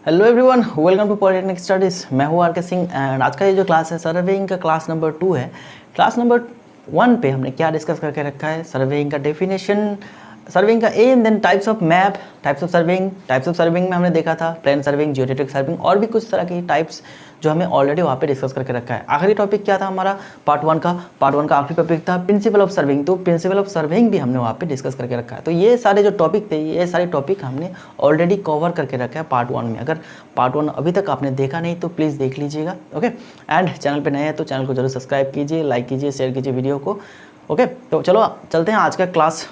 Hello everyone, welcome to polytechnic studies. मैं हूँ are के सिंह एंड आज का ये जो क्लास है सर्वेइंग का क्लास नंबर 2 है। क्लास नंबर 1 पे हमने क्या डिस्कस करके रखा है, सर्वेइंग का डेफिनेशन, सर्वेइंग का aim, then types of map, types of surveying में हमने देखा था प्लेन सर्विंग, जियोडेटिक सर्विंग और भी कुछ तरह की टाइप्स जो हमें ऑलरेडी वहाँ पे डिस्कस करके रखा है। आखिरी टॉपिक क्या था हमारा पार्ट वन का आखिरी टॉपिक था प्रिंसिपल ऑफ सर्विंग। तो प्रिंसिपल ऑफ सर्विंग भी हमने वहाँ पे डिस्कस करके रखा है। तो ये सारे जो टॉपिक थे, ये सारे टॉपिक हमने ऑलरेडी कवर करके रखा है पार्ट 1 में। अगर पार्ट 1 अभी तक आपने देखा नहीं तो प्लीज़ देख लीजिएगा, ओके। एंड चैनल पर नए हैं तो चैनल को जरूर सब्सक्राइब कीजिए, लाइक कीजिए, शेयर कीजिए वीडियो को, ओके। तो चलो चलते हैं आज का क्लास,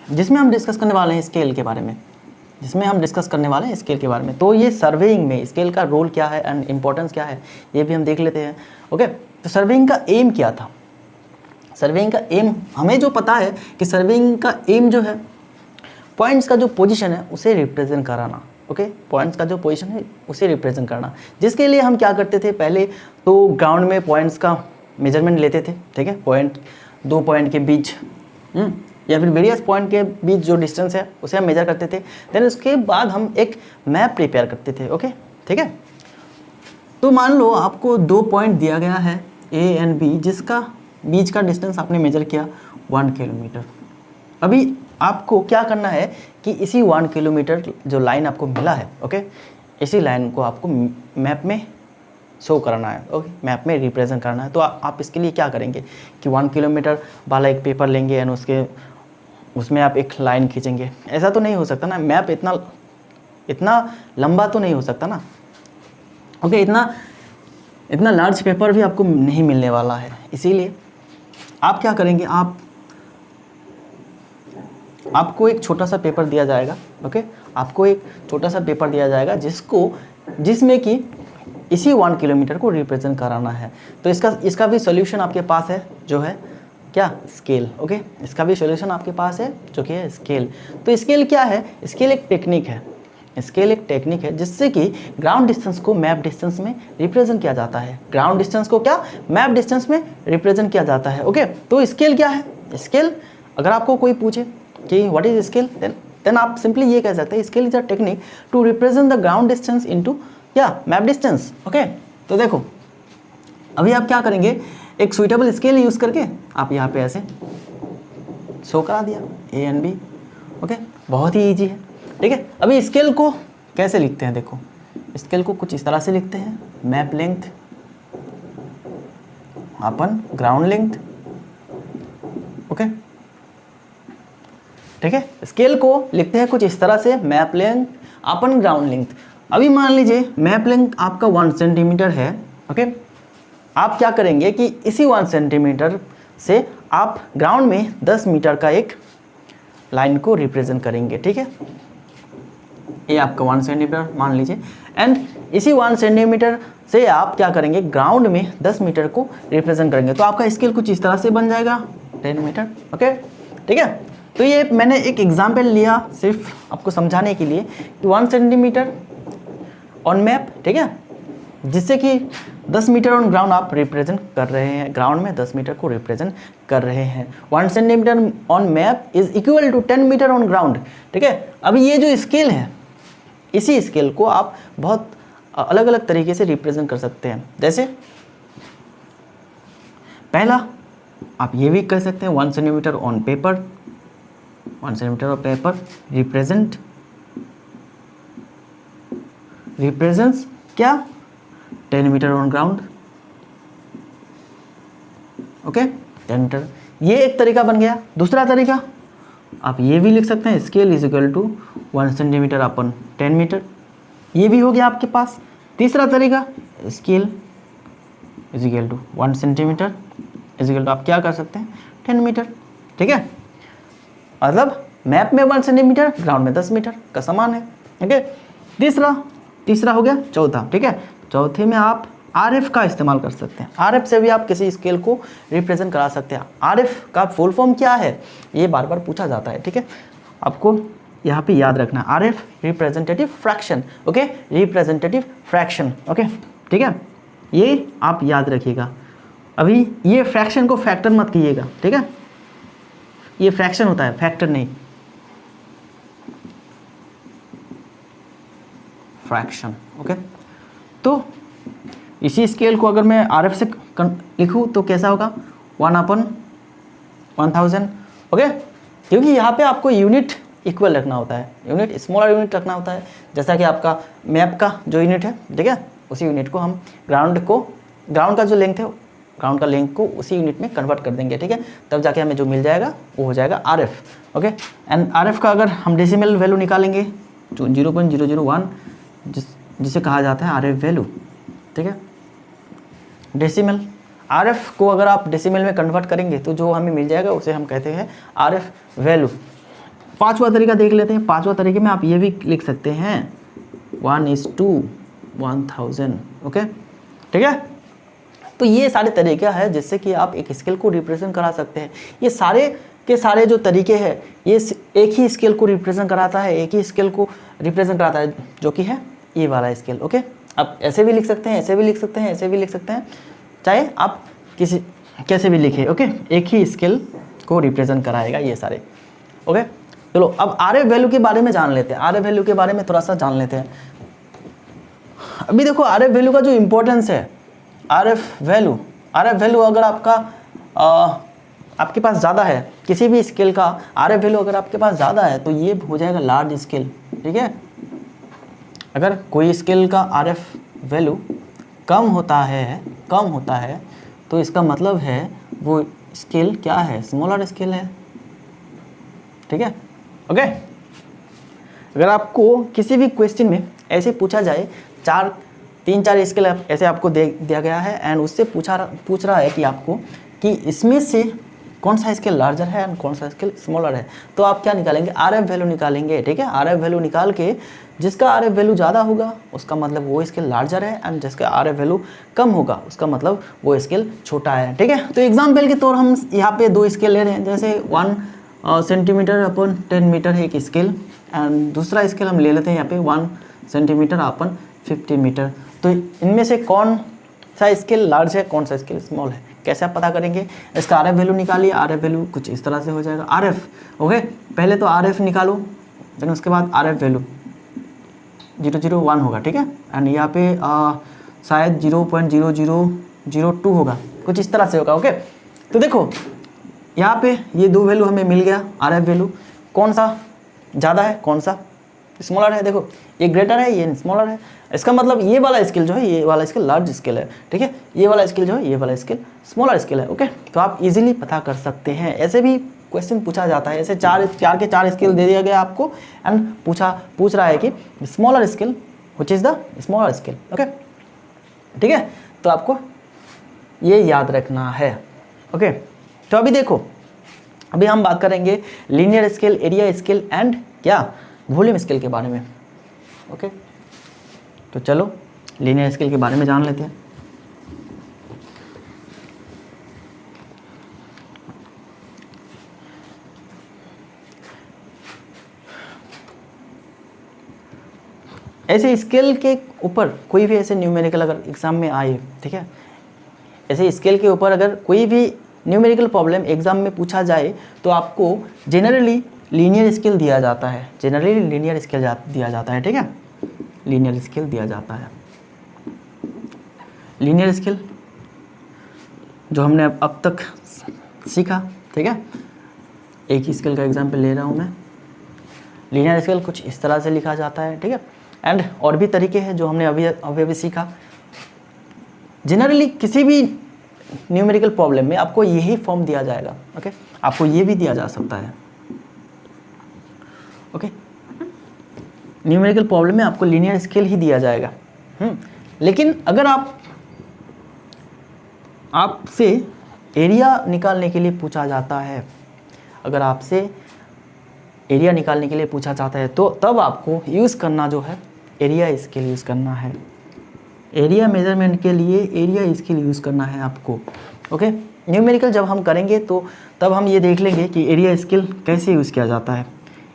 जिसमें हम डिस्कस करने वाले हैं स्केल के बारे में, स्केल के बारे में। तो ये सर्वेइंग में स्केल का रोल क्या है एंड इम्पोर्टेंस क्या है, ये भी हम देख लेते हैं, ओके। तो सर्वेइंग का एम क्या था? सर्वेइंग का एम हमें जो पता है कि सर्वेइंग का एम जो है पॉइंट्स का जो पोजीशन है उसे रिप्रेजेंट कराना, ओके। पॉइंट्स का जो पोजीशन है उसे रिप्रेजेंट करना, जिसके लिए हम क्या करते थे पहले तो ग्राउंड में पॉइंट्स का मेजरमेंट लेते थे, ठीक है। दो पॉइंट के बीच या फिर वेरियस पॉइंट के बीच जो डिस्टेंस है उसे हम मेजर करते थे। देन उसके बाद हम एक मैप प्रिपेयर करते थे, ओके, ठीक है। तो मान लो आपको 2 पॉइंट दिया गया है ए एंड बी, जिसका बीच का डिस्टेंस आपने मेजर किया 1 किलोमीटर। अभी आपको क्या करना है कि इसी 1 किलोमीटर जो लाइन आपको मिला है, ओके, इसी लाइन को आपको मैप में शो करना है, ओके, मैप में रिप्रेजेंट करना है। तो आप इसके लिए क्या करेंगे कि 1 किलोमीटर वाला एक पेपर लेंगे एंड उसमें आप एक लाइन खींचेंगे। ऐसा तो नहीं हो सकता ना, मैप इतना लंबा तो नहीं हो सकता ना, ओके। इतना लार्ज पेपर भी आपको नहीं मिलने वाला है, इसीलिए आप क्या करेंगे, आपको एक छोटा सा पेपर दिया जाएगा, ओके। आपको एक छोटा सा पेपर दिया जाएगा जिसमें कि इसी 1 किलोमीटर को रिप्रेजेंट कराना है। तो इसका भी सॉल्यूशन आपके पास है, जो है क्या, स्केल, ओके। इसका भी सॉल्यूशन आपके पास है जो कि है स्केल। तो स्केल क्या है? स्केल एक टेक्निक है, जिससे कि ग्राउंड डिस्टेंस को मैप डिस्टेंस में रिप्रेजेंट किया जाता है। ग्राउंड डिस्टेंस को क्या मैप डिस्टेंस में रिप्रेजेंट किया जाता है, ओके। तो स्केल क्या है? स्केल अगर आपको कोई पूछे कि व्हाट इज स्केल, देन आप सिंपली ये कह सकते हैं scale is a technique to represent the ground distance into map distance, okay. तो देखो अभी आप क्या करेंगे, एक सुइटेबल स्केल यूज़ करके आप यहाँ पे ऐसे शो करा दिया ए एंड बी, ओके। बहुत ही इजी है, ठीक है। अभी स्केल को कैसे लिखते हैं, देखो स्केल को कुछ इस तरह से लिखते हैं, मैप लेंथ अपन ग्राउंड लेंथ, ओके, ठीक है। स्केल को लिखते हैं कुछ इस तरह से, मैप लेंथ अपन ग्राउंड लेंथ। अभी मान लीजिए मैप लेंथ आपका 1 सेंटीमीटर है, ओके। आप क्या करेंगे कि इसी 1 सेंटीमीटर से आप ग्राउंड में 10 मीटर का एक लाइन को रिप्रेजेंट करेंगे, ठीक है। ये आपका 1 सेंटीमीटर मान लीजिए, एंड इसी 1 सेंटीमीटर से आप क्या करेंगे, ग्राउंड में 10 मीटर को रिप्रेजेंट करेंगे। तो आपका स्केल कुछ इस तरह से बन जाएगा 10 मीटर, ओके, ठीक है। तो ये मैंने एक एग्जाम्पल लिया सिर्फ आपको समझाने के लिए कि 1 सेंटीमीटर ऑन मैप, ठीक है, जिससे कि 10 मीटर ऑन ग्राउंड आप रिप्रेजेंट कर रहे हैं, ग्राउंड में 10 मीटर को रिप्रेजेंट कर रहे हैं। 1 centimetre on map is equal to 10 metre on ground, ठीक है। अभी ये जो स्केल है, इसी स्केल को आप बहुत अलग अलग तरीके से रिप्रेजेंट कर सकते हैं। जैसे पहला आप ये भी कर सकते हैं 1 centimetre on paper, 1 centimetre on paper represents क्या, 10 metre on ground, okay, 10 metre. ये एक तरीका बन गया। दूसरा तरीका आप ये भी लिख सकते हैं, scale is equal to 1 centimetre अपन 10 मीटर, ये भी हो गया आपके पास। तीसरा तरीका scale is equal to 1 centimetre is equal to आप क्या कर सकते हैं 10 मीटर, ठीक है। मतलब मैप में 1 सेंटीमीटर, ग्राउंड में 10 मीटर का समान है, ओके। तीसरा हो गया। चौथा, ठीक है, चौथे में आप RF का इस्तेमाल कर सकते हैं। RF से भी आप किसी स्केल को रिप्रेजेंट करा सकते हैं। RF का फुल फॉर्म क्या है, ये बार बार पूछा जाता है, ठीक है। आपको यहाँ पे याद रखना, RF representative fraction, okay, representative fraction, okay, ठीक है, ये आप याद रखिएगा। अभी ये फ्रैक्शन को फैक्टर मत कीजिएगा, ठीक है, ये फ्रैक्शन होता है, फैक्टर नहीं। फ्रैक्शन। ओके, तो इसी स्केल को अगर मैं RF से लिखूँ तो कैसा होगा 1/1000। ओके, क्योंकि यहाँ पे आपको यूनिट इक्वल रखना होता है, यूनिट स्मॉलर यूनिट रखना होता है, जैसा कि आपका मैप का जो यूनिट है, ठीक है, उसी यूनिट को हम ग्राउंड का जो लेंथ है, ग्राउंड का लेंथ को उसी यूनिट में कन्वर्ट कर देंगे, ठीक है, तब जाके हमें जो मिल जाएगा वो हो जाएगा RF। ओके, एंड RF का अगर हम डेसिमल वैल्यू निकालेंगे जो 0.001 जिसे कहा जाता है RF वैल्यू, ठीक है, डेसिमल। RF को अगर आप डेसिमल में कन्वर्ट करेंगे तो जो हमें मिल जाएगा उसे हम कहते हैं RF वैल्यू। पांचवा तरीका देख लेते हैं। पांचवा तरीके में आप ये भी लिख सकते हैं 1:1000। ओके, ठीक है, तो ये सारे तरीके हैं जिससे कि आप एक स्केल को रिप्रेजेंट करा सकते हैं। ये सारे के सारे जो तरीके हैं ये एक ही स्केल को रिप्रेजेंट कराता है, एक ही स्केल को रिप्रेजेंट कराता है, जो कि है ये वाला स्केल। ओके, आप ऐसे भी लिख सकते हैं, ऐसे भी लिख सकते हैं, ऐसे भी लिख सकते हैं, चाहे आप कैसे भी लिखें। ओके, एक ही स्केल को रिप्रेजेंट कराएगा ये सारे। ओके, चलो अब RF वैल्यू के बारे में जान लेते हैं। RF वैल्यू के बारे में थोड़ा सा जान लेते हैं। अभी देखो RF वैल्यू का जो इम्पोर्टेंस है, RF वैल्यू अगर आपके पास ज़्यादा है, किसी भी स्केल का RF वैल्यू अगर आपके पास ज़्यादा है तो ये हो जाएगा लार्ज स्केल। ठीक है, अगर कोई स्केल का RF वैल्यू कम होता है तो इसका मतलब है वो स्केल क्या है, स्मॉलर स्केल है। ठीक है, ओके। अगर आपको किसी भी क्वेश्चन में ऐसे पूछा जाए, 3-4 स्केल ऐसे आपको दिया गया है एंड उससे पूछ रहा है कि आपको कि इसमें से कौन सा स्केल लार्जर है एंड कौन सा स्केल स्मॉलर है, तो आप क्या निकालेंगे, RF वैल्यू निकालेंगे। ठीक है, RF वैल्यू निकाल के जिसका RF वैल्यू ज़्यादा होगा उसका मतलब वो स्केल लार्जर है एंड जिसका RF वैल्यू कम होगा उसका मतलब वो स्केल छोटा है। ठीक है, तो एग्जाम्पल के तौर हम यहाँ पे 2 स्केल ले रहे हैं, जैसे 1 सेंटीमीटर अपन 10 मीटर है एक स्केल एंड दूसरा स्केल हम ले लेते हैं यहाँ पे 1 सेंटीमीटर अपन 50 मीटर। तो इनमें से कौन सा स्केल लार्ज है, कौन सा स्केल स्मॉल है, कैसे आप पता करेंगे, इसका RF वैल्यू निकालिए। RF वैल्यू कुछ इस तरह से हो जाएगा, RF। ओके, पहले तो RF निकालो, देन उसके बाद RF वैल्यू 001 होगा। ठीक है, एंड यहाँ पे शायद 0.0002 होगा, कुछ इस तरह से होगा। ओके, तो देखो यहाँ पे ये 2 वैल्यू हमें मिल गया RF वैल्यू, कौन सा ज़्यादा है कौन सा स्मॉलर है। देखो ये ग्रेटर है ये स्मॉलर है, इसका मतलब ये वाला स्केल जो है ये वाला स्केल लार्ज स्केल है। ठीक है, ये वाला स्केल जो है ये वाला स्केल स्मॉलर स्केल है। ओके, तो आप इजीली पता कर सकते हैं। ऐसे भी क्वेश्चन पूछा जाता है, ऐसे 4 के 4 स्केल दे दिया गया आपको एंड पूछ रहा है कि smaller scale which is the smaller scale. Okay, ठीक है, तो आपको ये याद रखना है। ओके, तो अभी देखो, अभी हम बात करेंगे linear scale, area scale and क्या वॉल्यूम स्केल के बारे में। ओके, तो चलो लीनियर स्केल के बारे में जान लेते हैं। ऐसे स्केल के ऊपर कोई भी ऐसे न्यूमेरिकल अगर एग्जाम में आए, ठीक है, ऐसे स्केल के ऊपर अगर कोई भी न्यूमेरिकल प्रॉब्लम एग्जाम में पूछा जाए तो आपको जनरली लीनियर स्केल दिया जाता है, जनरली लीनियर स्केल दिया जाता है। ठीक है, लीनियर स्केल दिया जाता है। लीनियर स्केल जो हमने अब तक सीखा, ठीक है, एक ही स्केल का एग्जाम्पल ले रहा हूँ मैं। लीनियर स्केल कुछ इस तरह से लिखा जाता है। ठीक है, एंड और भी तरीके हैं जो हमने अभी सीखा। जनरली किसी भी न्यूमेरिकल प्रॉब्लम में आपको यही फॉर्म दिया जाएगा। ओके, आपको ये भी दिया जा सकता है। ओके, न्यूमेरिकल प्रॉब्लम में आपको लीनियर स्केल ही दिया जाएगा। लेकिन अगर आपसे एरिया निकालने के लिए पूछा जाता है, अगर आपसे एरिया निकालने के लिए पूछा जाता है तो तब आपको यूज़ करना जो है एरिया स्केल यूज़ करना है। एरिया मेजरमेंट के लिए एरिया स्केल यूज़ करना है आपको। ओके, न्यूमेरिकल जब हम करेंगे तो तब हम ये देख लेंगे कि एरिया स्केल कैसे यूज़ किया जाता है।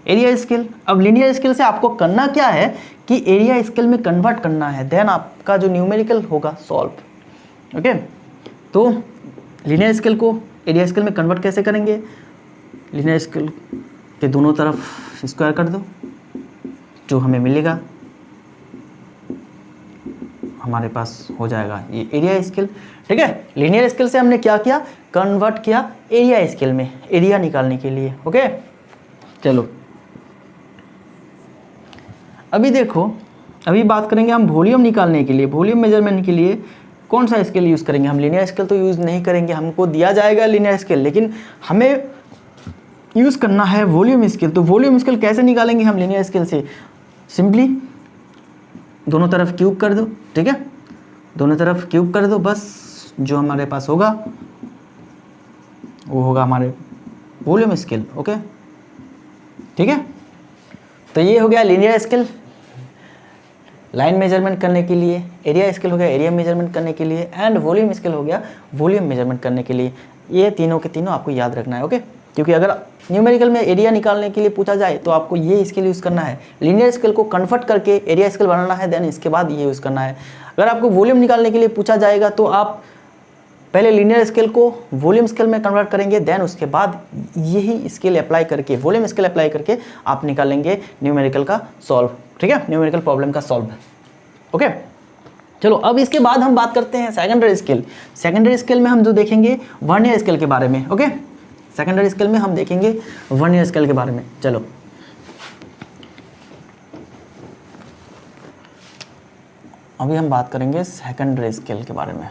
एरिया स्केल, अब लीनियर स्केल से आपको करना क्या है कि एरिया स्केल में कन्वर्ट करना है, देन आपका जो न्यूमेरिकल होगा सॉल्व। ओके, तो लीनियर स्केल को एरिया स्केल में कन्वर्ट कैसे करेंगे, लीनियर स्केल के दोनों तरफ स्क्वायर कर दो, जो हमें मिलेगा हमारे पास हो जाएगा ये एरिया स्केल। ठीक है, लीनियर स्केल से हमने क्या किया, कन्वर्ट किया एरिया स्केल में, एरिया निकालने के लिए। ओके, चलो अभी देखो, अभी बात करेंगे हम वॉल्यूम निकालने के लिए, वॉल्यूम मेजरमेंट के लिए कौन सा स्केल यूज़ करेंगे हम। लीनियर स्केल तो यूज़ नहीं करेंगे, हमको दिया जाएगा लीनियर स्केल, लेकिन हमें यूज़ करना है वॉल्यूम स्केल। तो वॉल्यूम स्केल कैसे निकालेंगे हम लीनियर स्केल से, सिंपली दोनों तरफ क्यूब कर दो। ठीक है, दोनों तरफ क्यूब कर दो, बस जो हमारे पास होगा वो होगा हमारे वॉल्यूम स्केल। ओके, ठीक है, तो ये हो गया लीनियर स्केल लाइन मेजरमेंट करने के लिए, एरिया स्केल हो गया एरिया मेजरमेंट करने के लिए, एंड वॉल्यूम स्केल हो गया वॉल्यूम मेजरमेंट करने के लिए। ये तीनों के तीनों आपको याद रखना है। ओके, क्योंकि अगर न्यूमेरिकल में एरिया निकालने के लिए पूछा जाए तो आपको ये स्केल यूज़ करना है, लीनियर स्केल को कन्वर्ट करके एरिया स्केल बनाना है, देन इसके बाद ये यूज़ करना है। अगर आपको वॉल्यूम निकालने के लिए पूछा जाएगा तो आप पहले लीनियर स्केल को वॉल्यूम स्केल में कन्वर्ट करेंगे, देन उसके बाद यही स्केल अप्लाई करके, वॉल्यूम स्केल अप्लाई करके आप निकालेंगे न्यूमेरिकल का सॉल्व। ठीक है, न्यूमेरिकल प्रॉब्लम का सॉल्व। ओके, चलो अब इसके बाद हम बात करते हैं सेकेंडरी स्केल। सेकेंडरी स्केल में हम जो देखेंगे वर्नियर स्केल के बारे में। ओके, सेकेंडरी स्केल में हम देखेंगे वर्नियर स्केल के बारे में। चलो अभी हम बात करेंगे सेकेंडरी स्केल के बारे में।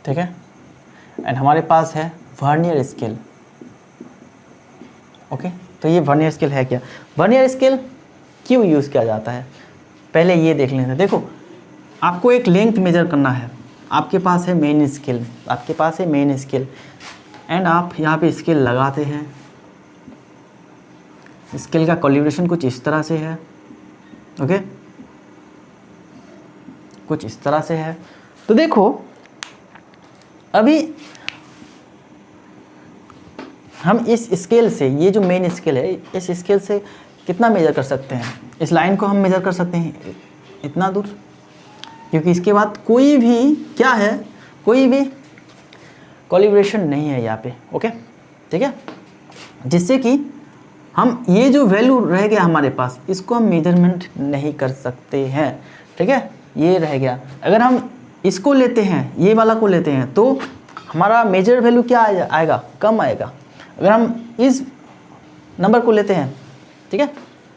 ठीक है, एंड हमारे पास है वर्नियर स्केल। ओके, तो ये वर्नियर स्केल है क्या, वर्नियर स्केल क्यों यूज़ किया जाता है, पहले ये देख लेते हैं। देखो, आपको एक लेंथ मेजर करना है, आपके पास है मेन स्केल, आपके पास है मेन स्केल, एंड आप यहाँ पे स्केल लगाते हैं। स्केल का कैलिब्रेशन कुछ इस तरह से है। ओके, कुछ इस तरह से है। तो देखो अभी हम इस स्केल से, ये जो मेन स्केल है, इस स्केल से कितना मेजर कर सकते हैं, इस लाइन को हम मेजर कर सकते हैं इतना दूर, क्योंकि इसके बाद कोई भी क्या है, कोई भी कैलिब्रेशन नहीं है यहाँ पे। ओके, ठीक है, जिससे कि हम ये जो वैल्यू रह गया हमारे पास, इसको हम मेजरमेंट नहीं कर सकते हैं। ठीक है, ये रह गया। अगर हम इसको लेते हैं, ये वाला को लेते हैं, तो हमारा मेजर वैल्यू क्या आएगा, कम आएगा। अगर हम इस नंबर को लेते हैं, ठीक है,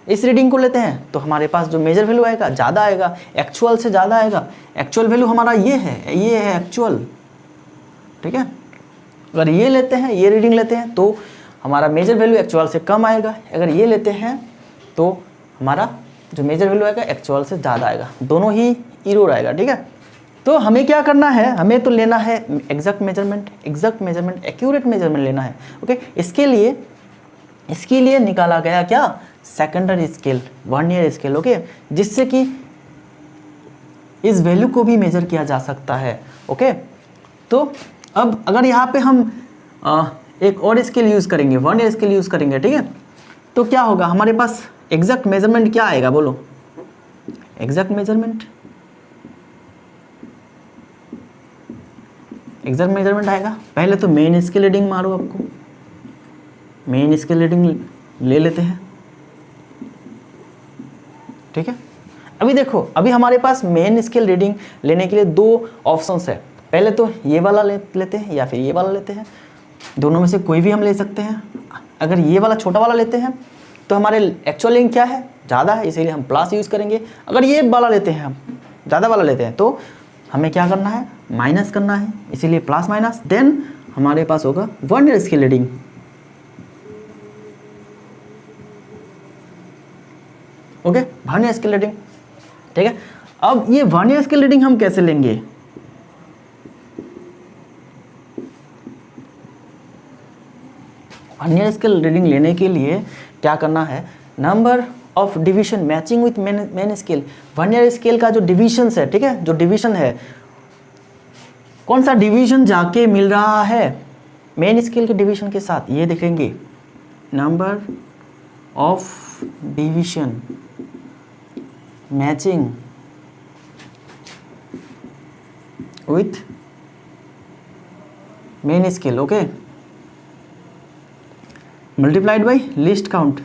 इस रीडिंग को लेते हैं, तो हमारे पास जो मेजर वैल्यू आएगा ज़्यादा आएगा, एक्चुअल से ज़्यादा आएगा। एक्चुअल वैल्यू हमारा ये है एक्चुअल। ठीक है, अगर ये लेते हैं, ये रीडिंग लेते हैं, तो हमारा मेजर वैल्यू एक्चुअल से कम आएगा। अगर ये लेते हैं तो हमारा जो मेजर वैल्यू आएगा एक्चुअल से ज़्यादा आएगा, दोनों ही इरोर आएगा। ठीक है, तो हमें क्या करना है, हमें तो लेना है एग्जैक्ट मेजरमेंट, एक्यूरेट मेजरमेंट लेना है। ओके, इसके लिए निकाला गया क्या, secondary scale, vernier scale. Okay, जिससे कि इस वैल्यू को भी मेजर किया जा सकता है। ओके, तो अब अगर यहाँ पे हम एक और स्केल यूज़ करेंगे, वर्नियर स्केल यूज़ करेंगे, ठीक है, तो क्या होगा, हमारे पास एग्जैक्ट मेजरमेंट क्या आएगा, बोलो, एग्जैक्ट मेजरमेंट आएगा। पहले तो मेन स्केल रीडिंग मारो, आपको मेन स्केल रीडिंग ले लेते हैं। ठीक है, अभी देखो, अभी हमारे पास मेन स्केल रीडिंग लेने के लिए दो ऑप्शंस है। पहले तो ये वाला लेते हैं या फिर ये वाला लेते हैं, दोनों में से कोई भी हम ले सकते हैं। अगर ये वाला छोटा वाला लेते हैं तो हमारे एक्चुअल रीडिंग क्या है, ज़्यादा है, इसीलिए हम प्लस यूज़ करेंगे। अगर ये वाला लेते हैं, हम ज़्यादा वाला लेते हैं, तो हमें क्या करना है, माइनस करना है, इसीलिए प्लस माइनस, देन हमारे पास होगा vernier scale reading. Okay, vernier scale reading. ठीक है, अब ये वर्नियर स्केल रीडिंग हम कैसे लेंगे, वर्नियर स्केल रीडिंग लेने के लिए क्या करना है, number of division matching with main scale. Vernier scale का जो डिवीजन है, ठीक है, जो डिवीजन है, कौन सा डिवीजन जाके मिल रहा है मेन स्केल के डिवीजन के साथ, ये देखेंगे, number of division matching with main scale. Okay, multiplied by least count.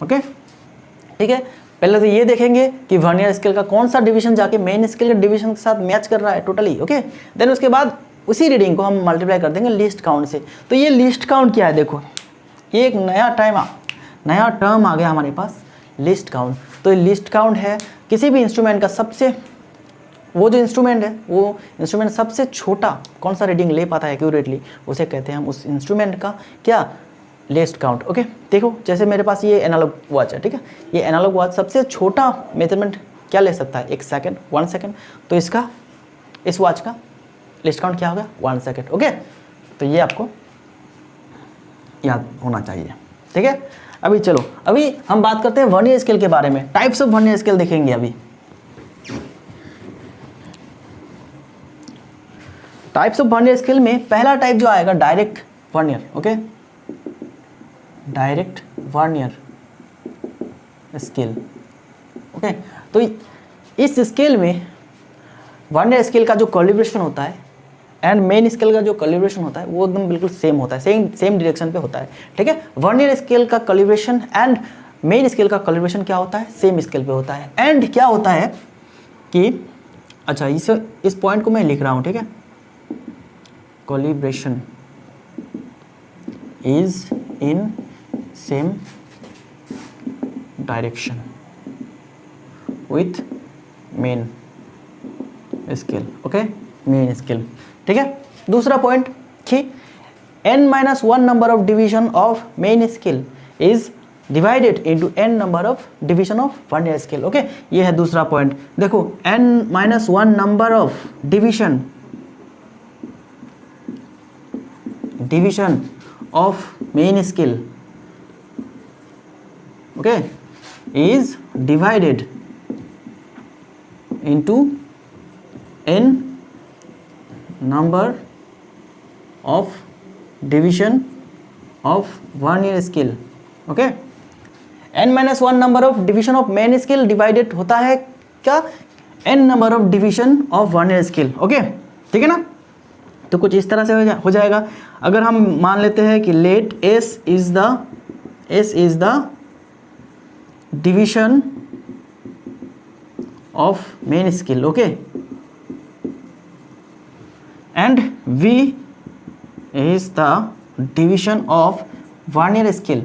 Okay, ठीक है, पहले तो ये देखेंगे कि वर्नियर स्केल का कौन सा डिवीजन जाके मेन स्केल के डिवीजन के साथ मैच कर रहा है टोटली, ओके। देन उसके बाद उसी रीडिंग को हम मल्टीप्लाई कर देंगे लीस्ट काउंट से। तो ये लीस्ट काउंट क्या है, देखो ये एक नया टर्म आ गया हमारे पास, लिस्ट काउंट। तो ये लिस्ट काउंट है किसी भी इंस्ट्रूमेंट का सबसे, वो जो इंस्ट्रूमेंट है वो इंस्ट्रूमेंट सबसे छोटा कौन सा रीडिंग ले पाता है एक्यूरेटली, उसे कहते हैं हम उस इंस्ट्रूमेंट का क्या, लिस्ट काउंट, ओके। देखो जैसे मेरे पास ये एनालॉग वॉच है, ठीक है, ये एनालॉग वॉच सबसे छोटा मेजरमेंट क्या ले सकता है, 1 सेकेंड, 1 सेकेंड। तो इसका, इस वॉच का लिस्ट काउंट क्या होगा, 1 सेकेंड, ओके। तो ये आपको याद होना चाहिए, ठीक है। अभी चलो, अभी हम बात करते हैं वर्नियर स्केल के बारे में। टाइप्स ऑफ वर्नियर स्केल देखेंगे अभी। टाइप्स ऑफ वर्नियर स्केल में पहला टाइप जो आएगा direct vernier, okay, direct vernier scale, okay. तो इस स्केल में वर्नियर स्केल का जो कैलिब्रेशन होता है एंड मेन स्केल का जो कैलिब्रेशन होता है वो एकदम बिल्कुल सेम होता है, सेम डायरेक्शन पे होता है, ठीक है। वर्नियर स्केल का कैलिब्रेशन एंड मेन स्केल का कैलिब्रेशन क्या होता है, सेम स्केल पे होता है। एंड क्या होता है कि, अच्छा इस पॉइंट को मैं लिख रहा हूँ, ठीक है, calibration is in same direction with main scale, okay, main scale, ठीक है। दूसरा पॉइंट कि n-1 number of division of main scale is divided into n number of division of vernier scale, okay. ये है दूसरा पॉइंट। देखो n-1 number of division of main scale, okay, is divided into n number of division of vernier scale, okay. n-1 number of division of main scale divided होता है क्या, n number of division of vernier scale, okay, ठीक है ना। तो कुछ इस तरह से हो जाएगा। अगर हम मान लेते हैं कि let s is the division of main scale, okay, and V is the division of vernier scale।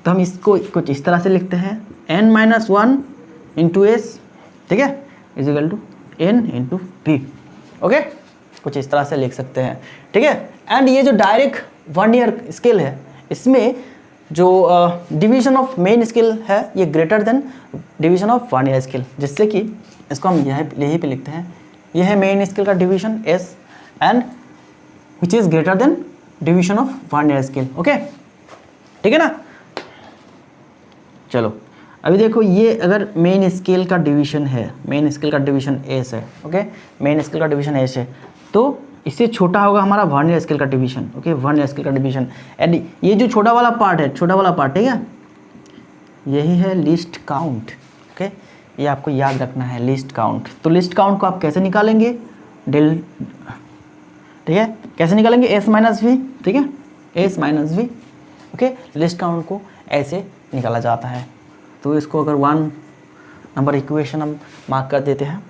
तो हम इसको कुछ इस तरह से लिखते हैं n-1 इंटू एस, ठीक है, is equal to n into V, okay, कुछ इस तरह से लिख सकते हैं, ठीक है। एंड ये जो डायरेक्ट वर्नियर स्केल है इसमें जो डिवीजन ऑफ मेन स्केल है ये greater than division of vernier scale, जिससे कि इसको हम यहीं पे लिखते हैं, यह है मेन स्केल का division S and which is greater than division of vernier scale, okay, ठीक है ना। चलो अभी देखो, ये अगर मेन स्केल का डिवीजन है, मेन स्केल का डिवीजन S है, ओके, मेन स्केल का डिवीजन S है, तो इससे छोटा होगा हमारा वर्नियर स्केल का डिवीजन, ओके, वर्नियर स्केल का डिवीजन। एंड ये जो छोटा वाला पार्ट है, ठीक है, यही है लिस्ट काउंट, ओके, ये आपको याद रखना है, लिस्ट काउंट। तो लिस्ट काउंट को आप कैसे निकालेंगे, ठीक है, कैसे निकालेंगे, S माइनस V, ठीक है, S minus V, okay. List count को ऐसे निकाला जाता है। तो इसको अगर 1 नंबर इक्वेशन हम मार्क कर देते हैं,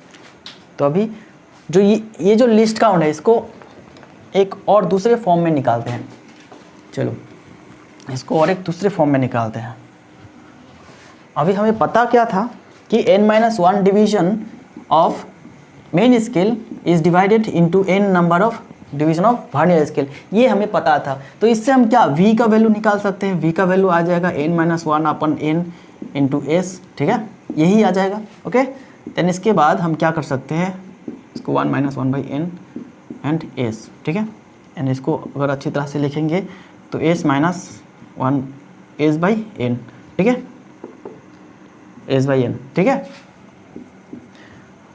तो अभी जो ये जो लिस्ट काउंट है इसको एक और दूसरे फॉर्म में निकालते हैं। चलो इसको और एक दूसरे फॉर्म में निकालते हैं। अभी हमें पता क्या था कि n-1 division of main scale is divided into n number of division of vernier scale, ये हमें पता था। तो इससे हम क्या v का वैल्यू निकाल सकते हैं, v का वैल्यू आ जाएगा n-1 अपन n इंटू एस, ठीक है, यही आ जाएगा, ओके। देन इसके बाद हम क्या कर सकते हैं, इसको 1 - 1/n एंड s, ठीक है। एंड इसको अगर अच्छी तरह से लिखेंगे तो s - 1 s/n, ठीक है, s/n, ठीक है।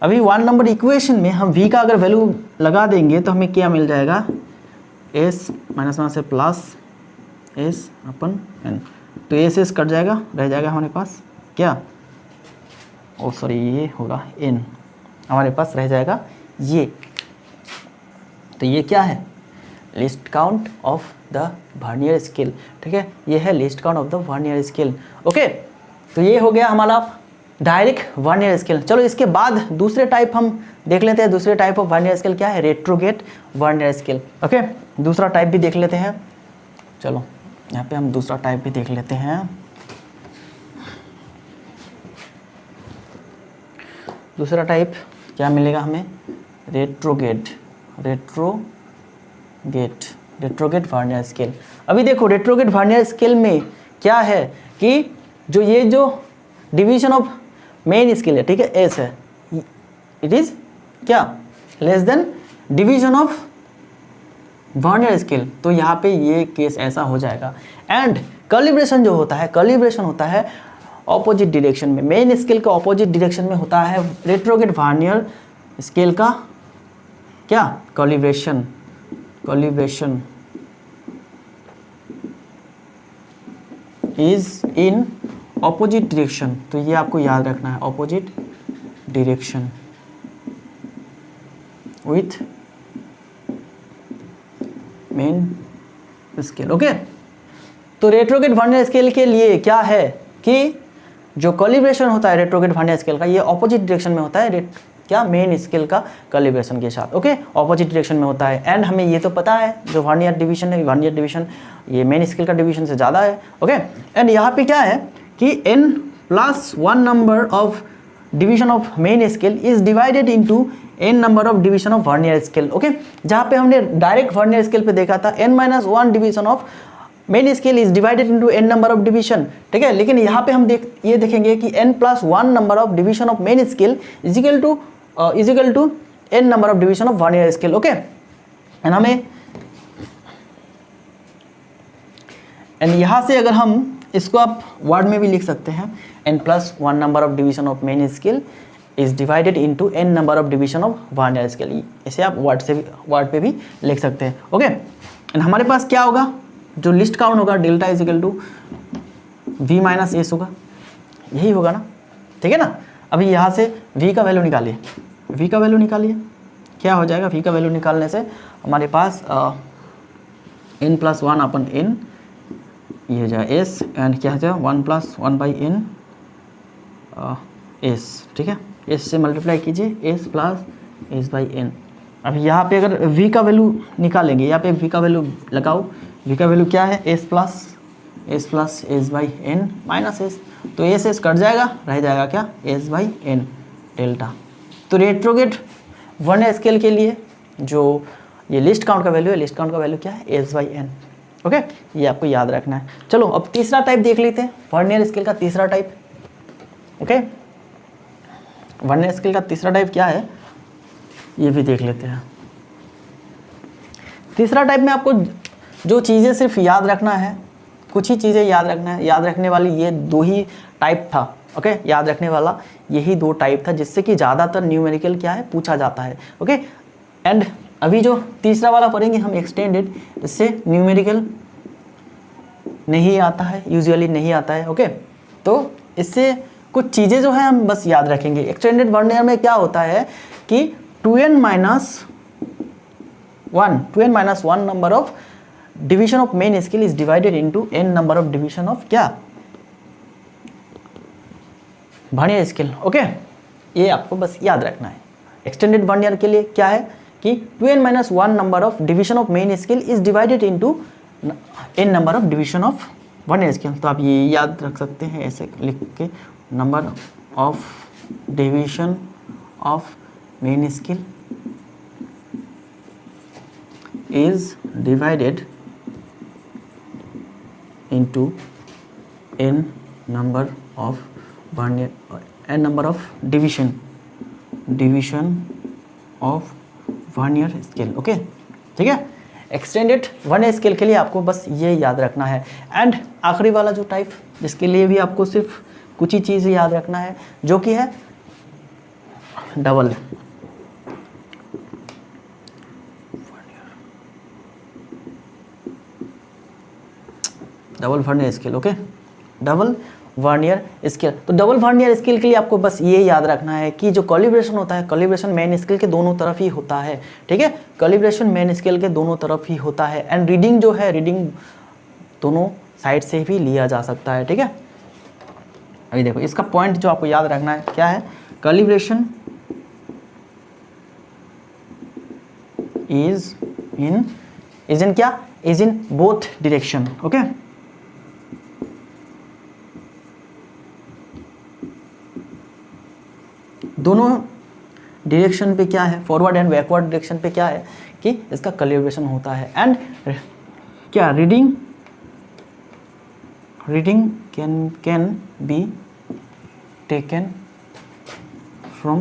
अभी 1 नंबर इक्वेशन में हम v का अगर वैल्यू लगा देंगे तो हमें क्या मिल जाएगा, s - 1 से प्लस s/n, तो s कट जाएगा, रह जाएगा हमारे पास क्या, ओ सॉरी ये होगा n, हमारे पास रह जाएगा ये। तो ये क्या है, list count of the vernier scale, ठीक है, ये है list count of the vernier scale, okay. तो तो ये हो गया हमारा डायरेक्ट वर्नियर स्केल। चलो इसके बाद दूसरे टाइप हम देख लेते हैं। दूसरे टाइप ऑफ वर्नियर स्केल क्या है? Retrograde vernier scale. ओके, दूसरा टाइप भी देख लेते हैं। चलो यहाँ पे हम दूसरा टाइप भी देख लेते हैं। दूसरा टाइप क्या मिलेगा हमें? Retrograde vernier scale. अभी देखो रेट्रोगेट वर्नियर स्केल में क्या है कि जो ये जो डिवीजन ऑफ मेन स्केल है, ठीक है, एस है, इट इज क्या? Less than division of vernier scale. तो यहाँ पे ये केस ऐसा हो जाएगा। एंड कैलिब्रेशन जो होता है, कैलिब्रेशन होता है ऑपोजिट डायरेक्शन में। मेन स्केल का ऑपोजिट डायरेक्शन में होता है रेट्रोगेट वर्नियर स्केल का क्या? Calibration is in opposite direction. तो ये आपको याद रखना है, opposite direction with main scale. Okay, तो रेट्रोगेट वर्नियर स्केल के लिए क्या है कि जो कैलिब्रेशन होता है रेट्रोगेट वर्नियर स्केल का, ये ऑपोजिट डायरेक्शन में होता है। क्या? मेन स्केल का कैलिब्रेशन के साथ। ओके, ऑपोजिट डायरेक्शन में होता है। एंड हमें ये तो पता है जो वर्नियर डिवीजन है, वर्नियर डिवीजन ये मेन स्केल का डिवीजन से ज़्यादा है। ओके, एंड यहाँ पे क्या है कि n+1 number of division of main scale is divided into n number of division of vernier scale. Okay, जहाँ पे हमने डायरेक्ट वर्नियर स्केल पे देखा था n-1 division of main scale is divided into n number of division, ठीक है। लेकिन यहाँ पे हम ये देखेंगे कि n+1 number of division of main scale is equal to n number of division of vernier scale. Okay, and हमें यहाँ से अगर हम इसको आप वर्ड में भी लिख सकते हैं, n+1 number of division of main scale is divided into n number of division of vernier scale. इसे आप वर्ड पे भी लिख सकते हैं। ओके, एंड हमारे पास क्या होगा? जो लिस्ट काउंट होगा delta is equal to v minus S होगा, यही होगा ना, ठीक है ना। अभी यहाँ से v का वैल्यू निकालिए, v का वैल्यू निकालिए, क्या हो जाएगा? v का वैल्यू निकालने से हमारे पास n+1 अपन n ये हो जाएगा s, एंड क्या हो जाएगा 1+1/n s, ठीक है। s से मल्टीप्लाई कीजिए s+s/n। अभी यहाँ पे अगर v का वैल्यू निकालेंगे, यहाँ पे v का वैल्यू लगाओ, v का वैल्यू क्या है? s+s/n माइनस s, तो s कट जाएगा, रह जाएगा क्या? s/n delta. तो रेट्रोगेट वर्नियर स्केल के लिए जो ये लिस्ट काउंट का वैल्यू है, लिस्ट काउंट का वैल्यू क्या है? s/n। ओके, ये आपको याद रखना है। चलो अब तीसरा टाइप देख लेते हैं, वर्नियर स्केल का तीसरा टाइप। ओके, वर्नियर स्केल का तीसरा टाइप क्या है ये भी देख लेते हैं। तीसरा टाइप में आपको जो चीज़ें सिर्फ याद रखना है, कुछ ही चीज़ें याद रखना है। याद रखने वाली ये दो ही टाइप था। ओके, याद रखने वाला यही दो टाइप था जिससे कि ज़्यादातर न्यूमेरिकल क्या है पूछा जाता है। ओके, एंड अभी जो तीसरा वाला पढ़ेंगे हम एक्सटेंडेड, इससे न्यूमेरिकल नहीं आता है, यूजुअली नहीं आता है। ओके, तो इससे कुछ चीज़ें जो है हम बस याद रखेंगे। एक्सटेंडेड वर्नियर में क्या होता है कि 2n-1 number of division of main scale is divided into n number of division of क्या? Vernier scale. ओके, ये आपको बस याद रखना है। एक्सटेंडेड वर्नियर के लिए क्या है कि 2n-1 number of division of main scale is divided into n number of division of vernier scale. तो आप ये याद रख सकते हैं ऐसे लिख के, number of division of main scale is divided into n number of vernier, n number of division of vernier scale. Okay, ठीक है। एक्सटेंडेड वर्नियर स्केल के लिए आपको बस ये याद रखना है। एंड आखिरी वाला जो टाइप, जिसके लिए भी आपको सिर्फ कुछ ही चीज़ याद रखना है, जो कि है double vernier scale. Okay, double vernier scale. तो डबल वर्नियर स्केल के लिए आपको बस ये याद रखना है कि जो कैलिब्रेशन होता है, कैलिब्रेशन मेन स्केल के दोनों तरफ ही होता है। ठीक है, कैलिब्रेशन मेन स्केल के दोनों तरफ ही होता है। एंड रीडिंग जो है, रीडिंग दोनों साइड से भी लिया जा सकता है। ठीक है, अभी देखो इसका पॉइंट जो आपको याद रखना है क्या है, कैलिब्रेशन इज इन क्या, is in both direction. Okay, दोनों डायरेक्शन पे क्या है, फॉरवर्ड एंड बैकवर्ड डायरेक्शन पे क्या है कि इसका कैलिब्रेशन होता है। एंड क्या reading can be taken from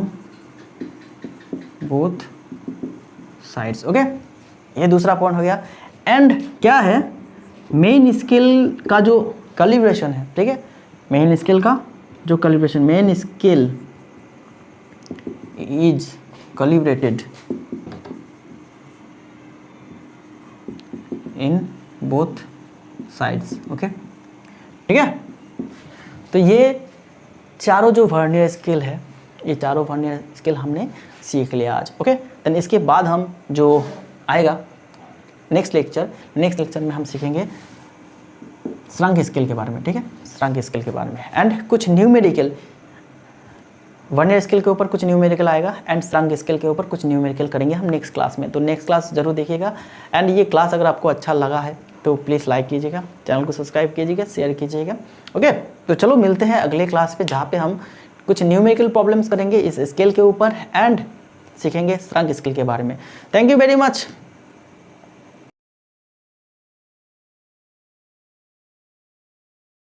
both sides. Okay, ये दूसरा पॉइंट हो गया। एंड क्या है, मेन स्केल का जो कैलिब्रेशन है, ठीक है, मेन स्केल का जो calibration, main scale is calibrated in both sides. Okay, ठीक है। तो ये चारों जो वर्नियर स्केल है, ये चारों वर्नियर स्केल हमने सीख लिया आज। ओके, देन इसके बाद हम जो आएगा नेक्स्ट लेक्चर में हम सीखेंगे श्रृंग स्केल के बारे में। ठीक है, श्रृंग स्केल के बारे में एंड कुछ न्यूमेरिकल, वर्नियर स्केल के ऊपर कुछ न्यूमेरिकल आएगा एंड श्रृंग स्केल के ऊपर कुछ न्यूमेरिकल करेंगे हम नेक्स्ट क्लास में। तो नेक्स्ट क्लास जरूर देखिएगा। एंड ये क्लास अगर आपको अच्छा लगा है तो प्लीज़ लाइक कीजिएगा, चैनल को सब्सक्राइब कीजिएगा, शेयर कीजिएगा। ओके, तो चलो मिलते हैं अगले क्लास पे, जहाँ पे हम कुछ न्यूमेरिकल प्रॉब्लम्स करेंगे इस स्केल के ऊपर एंड सीखेंगे श्रृंग स्केल के बारे में। Thank you very much.